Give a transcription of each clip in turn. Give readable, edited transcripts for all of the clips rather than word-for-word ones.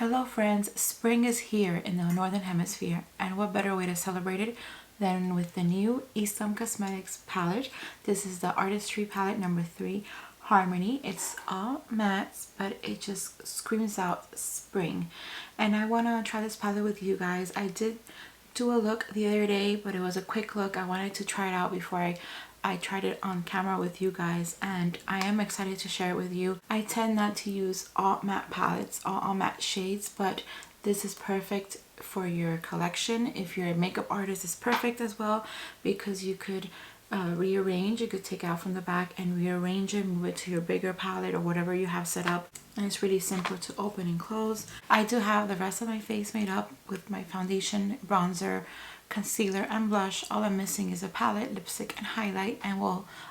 Hello friends, spring is here in the Northern Hemisphere, and what better way to celebrate it than with the new ESUM Cosmetics palette. This is the Artistry palette number 3, Harmony. It's all mattes, but it just screams out spring. And I want to try this palette with you guys. I did do a look the other day, but it was a quick look. I wanted to try it out before I tried it on camera with you guys, and I am excited to share it with you. I tend not to use all matte palettes, all matte shades, but this is perfect for your collection. If you're a makeup artist, it's perfect as well because you could rearrange. You could take out from the back and rearrange it, move it to your bigger palette or whatever you have set up, and it's really simple to open and close. I do have the rest of my face made up with my foundation, bronzer, concealer, and blush. All I'm missing is a palette, lipstick, and highlight, and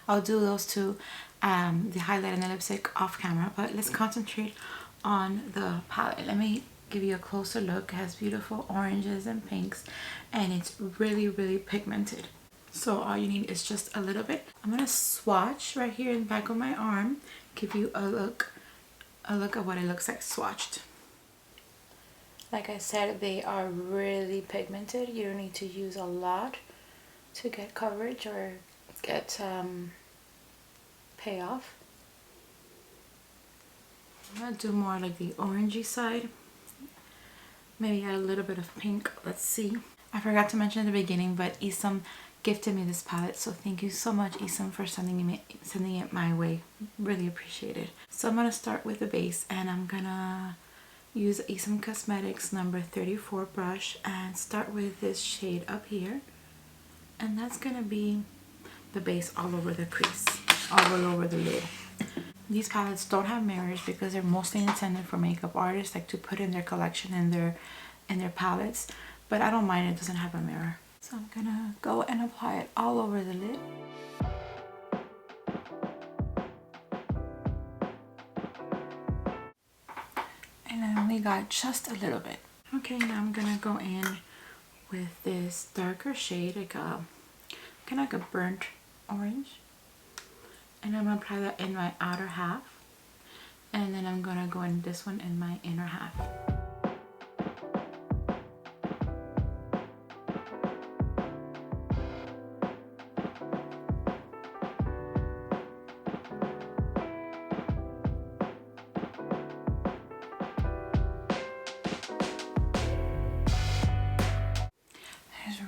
I'll do those two, the highlight and the lipstick, off camera. But let's concentrate on the palette. Let me give you a closer look. It has beautiful oranges and pinks, and it's really pigmented. So all you need is just a little bit. I'm gonna swatch right here in the back of my arm, give you a look at what it looks like swatched. Like I said, they are really pigmented. You don't need to use a lot to get coverage or get payoff. I'm gonna do more like the orangey side. Maybe add a little bit of pink. Let's see. I forgot to mention in the beginning, but ESUM gifted me this palette, so thank you so much, ESUM, for sending it my way. Really appreciate it. So I'm gonna start with the base, and I'm gonna use ESUM Cosmetics number 34 brush and start with this shade up here, and that's gonna be the base all over the crease, all over the lid. These palettes don't have mirrors because they're mostly intended for makeup artists, like to put in their collection in their palettes, but I don't mind, it doesn't have a mirror. So I'm gonna go and apply it all over the lid. And I only got just a little bit. Okay, now I'm gonna go in with this darker shade, like a kind of like a burnt orange, and I'm gonna apply that in my outer half, and then I'm gonna go in this one in my inner half.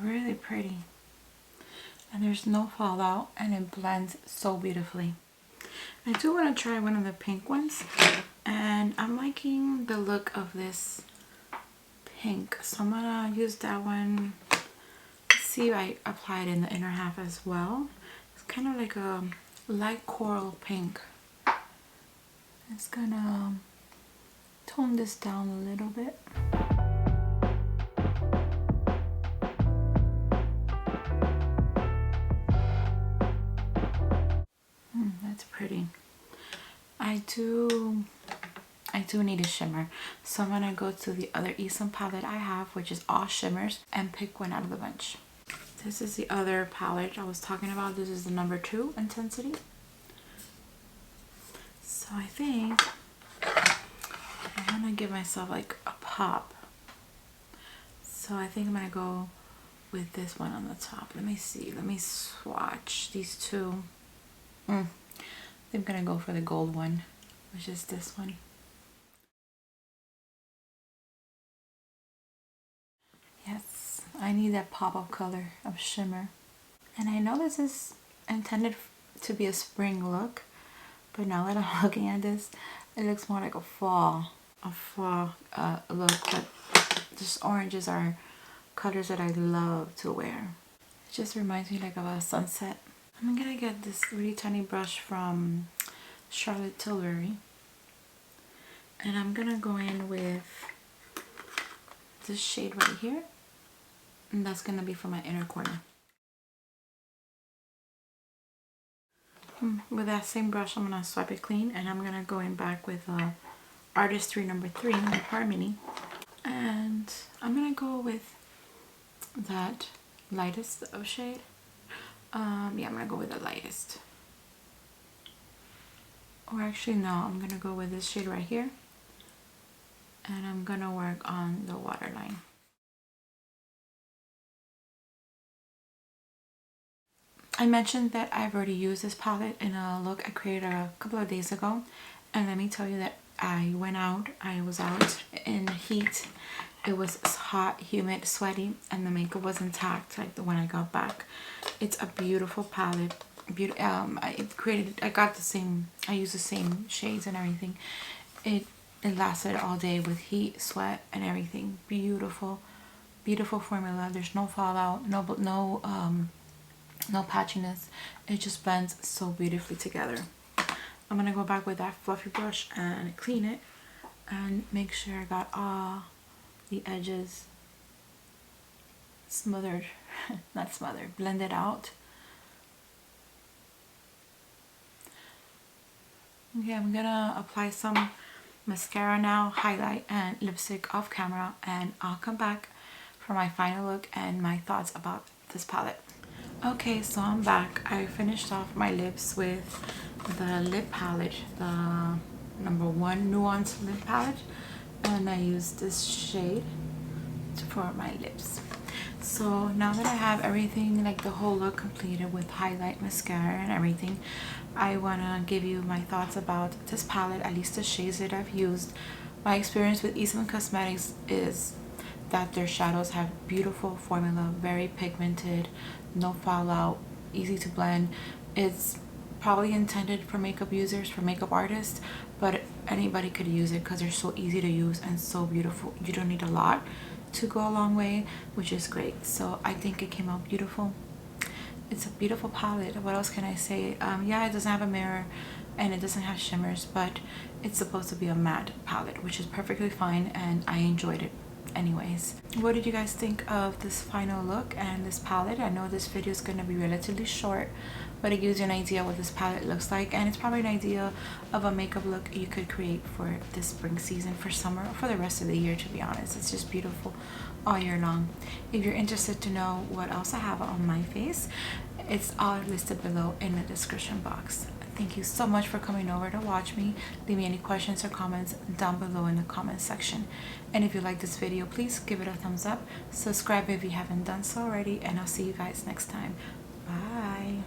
Really pretty, and there's no fallout, and it blends so beautifully. I do want to try one of the pink ones, and I'm liking the look of this pink, so I'm gonna use that one. Let's see if I apply it in the inner half as well. It's kind of like a light coral pink. It's gonna tone this down a little bit. That's pretty. I do need a shimmer, so I'm gonna go to the other ESUM palette I have, which is all shimmers, and pick one out of the bunch. This is the other palette I was talking about. This is the number 2 intensity. So I think I'm gonna give myself like a pop. So I think I'm gonna go with this one on the top. Let me see. Let me swatch these two. I'm gonna go for the gold one, which is this one. Yes, I need that pop of color, of shimmer. And I know this is intended to be a spring look, but now that I'm looking at this, it looks more like a fall look. But just oranges are colors that I love to wear. It just reminds me like of a sunset. I'm gonna get this really tiny brush from Charlotte Tilbury, and I'm gonna go in with this shade right here, and that's gonna be for my inner corner. With that same brush, I'm gonna swipe it clean, and I'm gonna go in back with Artistry number 3, Harmony, and I'm gonna go with that lightest of shade. Yeah, I'm gonna go with the lightest. Or actually no, I'm gonna go with this shade right here. and I'm gonna work on the waterline. I mentioned that I've already used this palette in a look I created a couple of days ago, and let me tell you that I was out in heat. It was hot, humid, sweaty, and the makeup was intact like when I got back. It's a beautiful palette. I used the same shades and everything. It lasted all day with heat, sweat, and everything. Beautiful formula. There's no fallout, no patchiness. It just blends so beautifully together. I'm gonna go back with that fluffy brush and clean it and make sure I got all the edges smothered, not smothered, blended out. Okay, I'm gonna apply some mascara now, highlight and lipstick off camera, and I'll come back for my final look and my thoughts about this palette. Okay, so I'm back. I finished off my lips with the lip palette, the number 1 nuance lip palette, and I used this shade for my lips. So now that I have everything, like the whole look completed with highlight, mascara, and everything, I want to give you my thoughts about this palette, at least the shades that I've used. My experience with ESUM Cosmetics is that their shadows have beautiful formula, very pigmented, no fallout, easy to blend. It's probably intended for makeup users, for makeup artists, but anybody could use it because they're so easy to use and so beautiful. You don't need a lot to go a long way, which is great. So I think it came out beautiful. It's a beautiful palette. What else can I say? Yeah, it doesn't have a mirror and it doesn't have shimmers, but it's supposed to be a matte palette, which is perfectly fine, and I enjoyed it anyways. What did you guys think of this final look and this palette? I know this video is going to be relatively short, but it gives you an idea what this palette looks like, and it's probably an idea of a makeup look you could create for this spring season, for summer, or for the rest of the year. To be honest, it's just beautiful all year long. If you're interested to know what else I have on my face, it's all listed below in the description box. Thank you so much for coming over to watch me. Leave me any questions or comments down below in the comment section. And if you like this video, please give it a thumbs up. Subscribe if you haven't done so already, and I'll see you guys next time. Bye.